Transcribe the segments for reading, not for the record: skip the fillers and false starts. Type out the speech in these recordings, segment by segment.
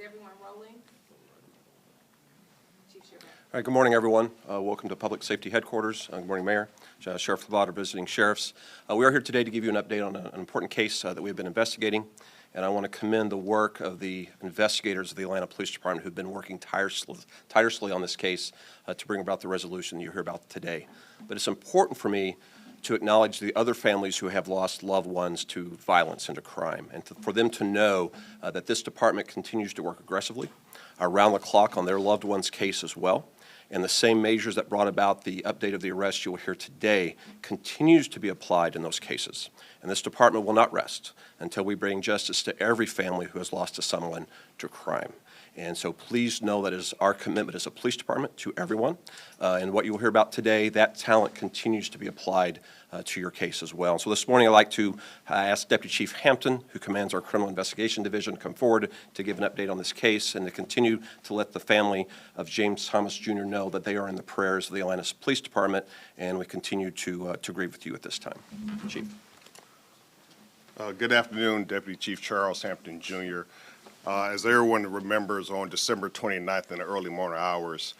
everyone rolling? Chief Sheriff. All right, good morning, everyone. Welcome to Public Safety Headquarters. Good morning, Mayor, Sheriff Labatt, visiting sheriffs. We are here today to give you an update on an important case that we have been investigating, and I want to commend the work of the investigators of the Atlanta Police Department who've been working tirelessly on this case to bring about the resolution that you hear about today. But it's important for me to acknowledge the other families who have lost loved ones to violence and to crime, and for them to know that this department continues to work aggressively around the clock on their loved one's case as well. And the same measures that brought about the update of the arrest you will hear today continues to be applied in those cases. And this department will not rest until we bring justice to every family who has lost a someone to crime. And so please know that is our commitment as a police department to everyone. And what you will hear about today, that talent continues to be applied to your case as well. So this morning I'd like to ask Deputy Chief Hampton, who commands our Criminal Investigation Division, to come forward to give an update on this case and to continue to let the family of James Thomas Jr. know that they are in the prayers of the Atlanta Police Department, and we continue to grieve with you at this time. Chief. Good afternoon, Deputy Chief Charles Hampton Jr. As everyone remembers, on December 29th in the early morning hours,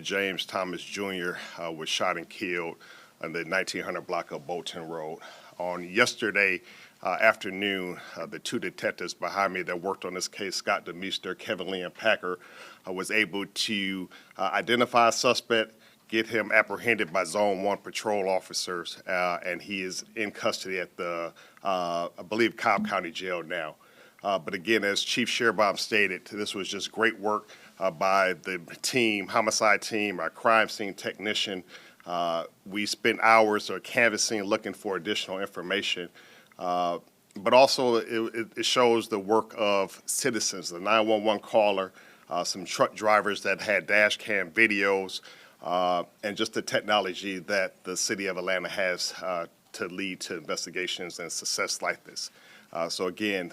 James Thomas Jr. Was shot and killed on the 1900 block of Bolton Road. On yesterday afternoon, the two detectives behind me that worked on this case, Scott DeMeester, Kevin Lee, and Packer, was able to identify a suspect, get him apprehended by Zone 1 patrol officers, and he is in custody at the, I believe, Cobb County Jail now. But again, as Chief Sheriff stated, this was just great work by the team, homicide team, our crime scene technician. We spent hours canvassing, looking for additional information. But also, it shows the work of citizens, the 911 caller, some truck drivers that had dash cam videos, and just the technology that the city of Atlanta has to lead to investigations and success like this. So again,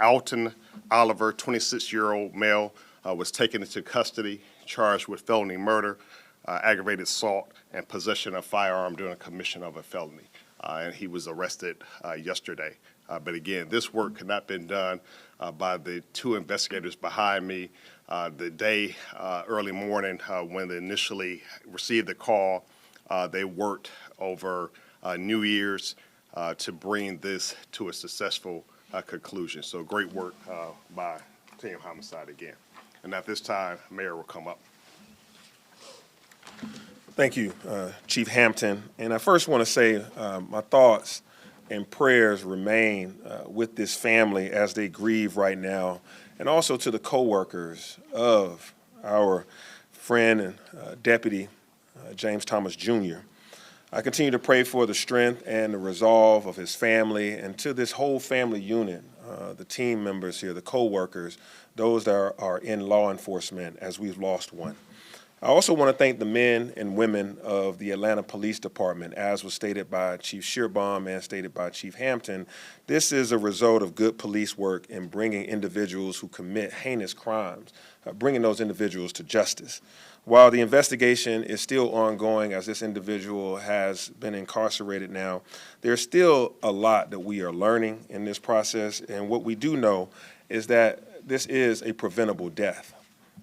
Alton Oliver, 26-year-old male, was taken into custody, charged with felony murder, aggravated assault, and possession of firearm during a commission of a felony. And he was arrested yesterday. But again, this work could not have been done by the two investigators behind me. The day, early morning, when they initially received the call, they worked over New Year's to bring this to a successful conclusion. So great work by Team Homicide again. And at this time, Mayor will come up. Thank you, Chief Hampton. And I first want to say my thoughts and prayers remain with this family as they grieve right now, and also to the co-workers of our friend and Deputy James Thomas Jr. I continue to pray for the strength and the resolve of his family, and to this whole family unit, the team members here, the co-workers, those that are in law enforcement, as we've lost one. I also want to thank the men and women of the Atlanta Police Department, as was stated by Chief Shearbaum and stated by Chief Hampton. This is a result of good police work in bringing individuals who commit heinous crimes, bringing those individuals to justice. While the investigation is still ongoing, as this individual has been incarcerated now, there's still a lot that we are learning in this process, and what we do know is that this is a preventable death.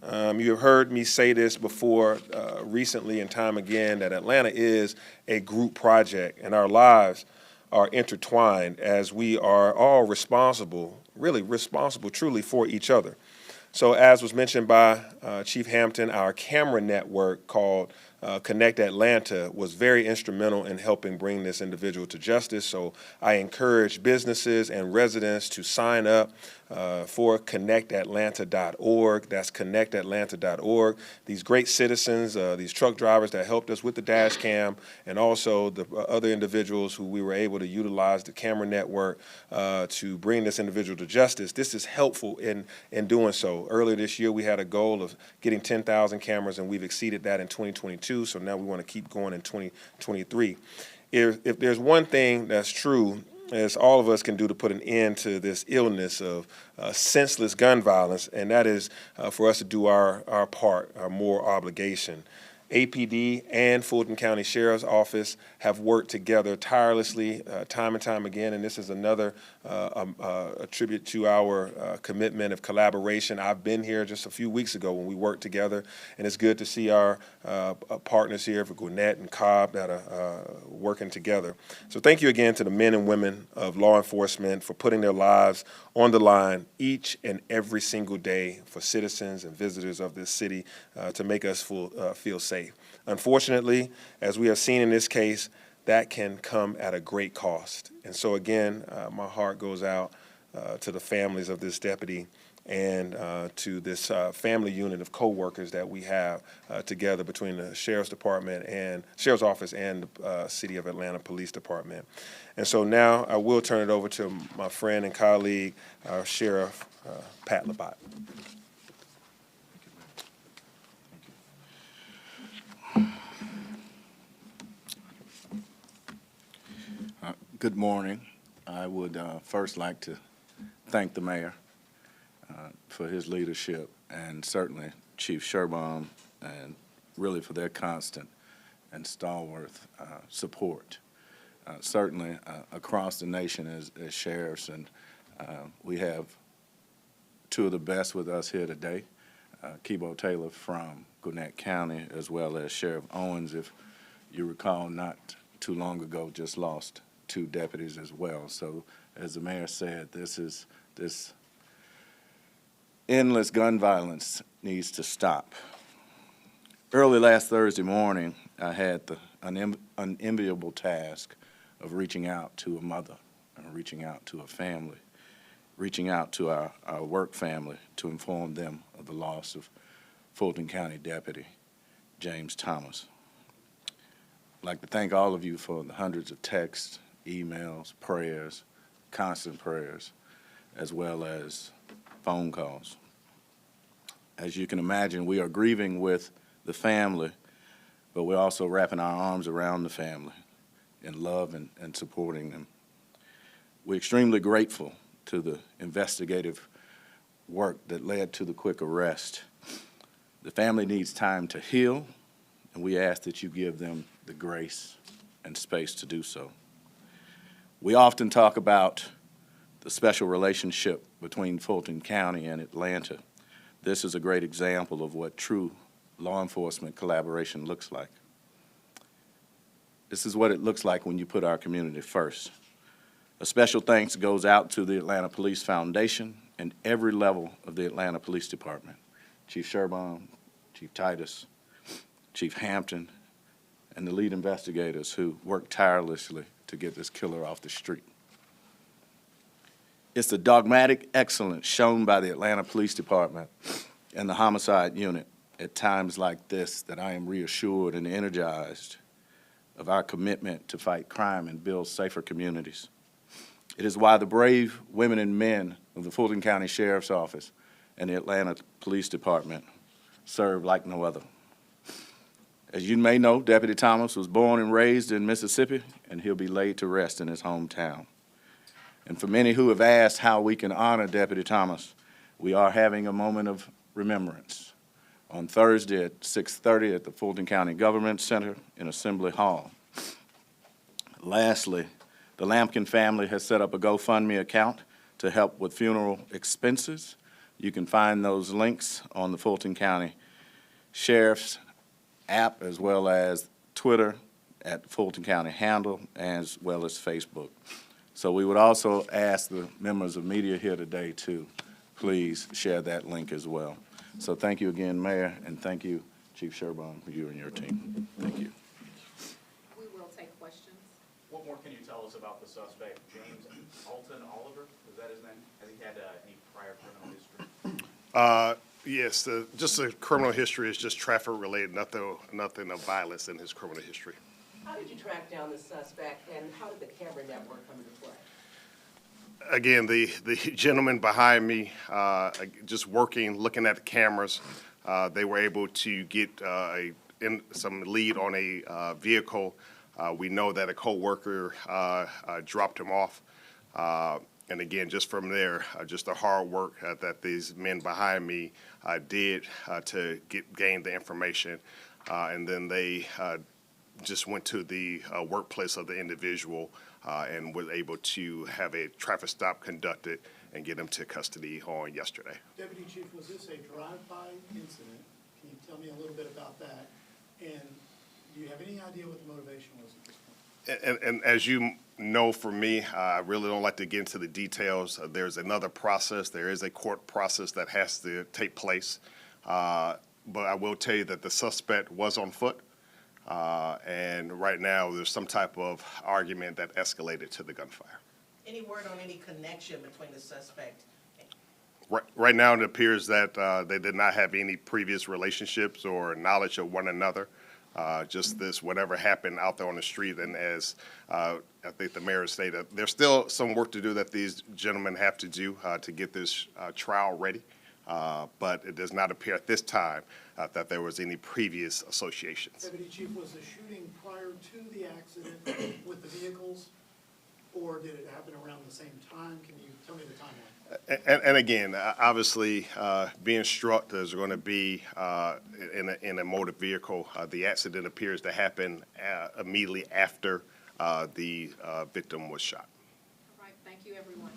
You have heard me say this before recently and time again, that Atlanta is a group project, and our lives are intertwined as we are all responsible, really responsible truly for each other. So as was mentioned by Chief Hampton, our camera network called Connect Atlanta was very instrumental in helping bring this individual to justice. So I encourage businesses and residents to sign up for connectatlanta.org. That's connectatlanta.org. These great citizens, these truck drivers that helped us with the dash cam, and also the other individuals who we were able to utilize the camera network to bring this individual to justice. This is helpful in doing so. Earlier this year, we had a goal of getting 10,000 cameras, and we've exceeded that in 2022. So now we want to keep going in 2023. If there's one thing that's true, as all of us can do to put an end to this illness of senseless gun violence, and that is for us to do our part, our moral obligation. APD and Fulton County Sheriff's Office have worked together tirelessly time and time again, and this is another a tribute to our commitment of collaboration. I've been here just a few weeks ago when we worked together, and it's good to see our partners here for Gwinnett and Cobb that are working together. So thank you again to the men and women of law enforcement for putting their lives on the line each and every single day for citizens and visitors of this city to make us feel safe. Unfortunately, as we have seen in this case, that can come at a great cost. And so again, my heart goes out to the families of this deputy and to this family unit of co-workers that we have together between the Sheriff's Department and Sheriff's Office and the City of Atlanta Police Department. And so now I will turn it over to my friend and colleague, our Sheriff, Pat Labatt. Good morning. I would first like to thank the mayor for his leadership, and certainly Chief Sherbaum, and really for their constant and stalwart support. Certainly across the nation as sheriffs, and we have two of the best with us here today, Kebo Taylor from Gwinnett County, as well as Sheriff Owens, if you recall, not too long ago just lost 2 deputies as well. So as the mayor said, this endless gun violence needs to stop. Early last Thursday morning, I had the unenviable task of reaching out to a mother, reaching out to a family, reaching out to our work family to inform them of the loss of Fulton County Deputy James Thomas. I'd like to thank all of you for the hundreds of texts, emails, prayers, constant prayers, as well as phone calls. As you can imagine, we are grieving with the family, but we're also wrapping our arms around the family in love and supporting them. We're extremely grateful to the investigative work that led to the quick arrest. The family needs time to heal, and we ask that you give them the grace and space to do so. We often talk about the special relationship between Fulton County and Atlanta. This is a great example of what true law enforcement collaboration looks like. This is what it looks like when you put our community first. A special thanks goes out to the Atlanta Police Foundation and every level of the Atlanta Police Department. Chief Sherbaum, Chief Titus, Chief Hampton, and the lead investigators who worked tirelessly to get this killer off the street. It's the dogmatic excellence shown by the Atlanta Police Department and the Homicide Unit at times like this that I am reassured and energized of our commitment to fight crime and build safer communities. It is why the brave women and men of the Fulton County Sheriff's Office and the Atlanta Police Department serve like no other. As you may know, Deputy Thomas was born and raised in Mississippi, and he'll be laid to rest in his hometown. And for many who have asked how we can honor Deputy Thomas, we are having a moment of remembrance on Thursday at 6:30 at the Fulton County Government Center in Assembly Hall. Lastly, the Lampkin family has set up a GoFundMe account to help with funeral expenses. You can find those links on the Fulton County Sheriff's app, as well as Twitter at Fulton County handle, as well as Facebook. So we would also ask the members of media here today to please share that link as well. So thank you again, Mayor, and thank you, Chief Sherbaum, for you and your team. Thank you. We will take questions. What more can you tell us about the suspect, James Fulton Oliver? Is that his name? Has he had any prior criminal history? Yes, just the criminal history is just traffic related, nothing of violence in his criminal history. How did you track down the suspect, and how did the camera network come into play? Again, the gentleman behind me, just working, looking at the cameras, they were able to get some lead on a vehicle. We know that a co-worker dropped him off. And again, just from there, just the hard work that these men behind me did to gain the information. and then they just went to the workplace of the individual and was able to have a traffic stop conducted and get him to custody on yesterday. Deputy Chief, was this a drive-by incident? Can you tell me a little bit about that? And do you have any idea what the motivation was at this point? And as you know, for me, I really don't like to get into the details. There's another process. There is a court process that has to take place. But I will tell you that the suspect was on foot. And right now, there's some type of argument that escalated to the gunfire. Any word on any connection between the suspect? Right now, it appears that they did not have any previous relationships or knowledge of one another. Just this, whatever happened out there on the street. And as I think the mayor stated, there's still some work to do that these gentlemen have to do to get this trial ready. But it does not appear at this time that there was any previous associations. Deputy Chief, was the shooting prior to the accident with the vehicles, or did it happen around the same time? Can you tell me the timeline? And again, obviously, being struck, there's going to be in a motor vehicle. The accident appears to happen immediately after the victim was shot. All right, thank you, everyone.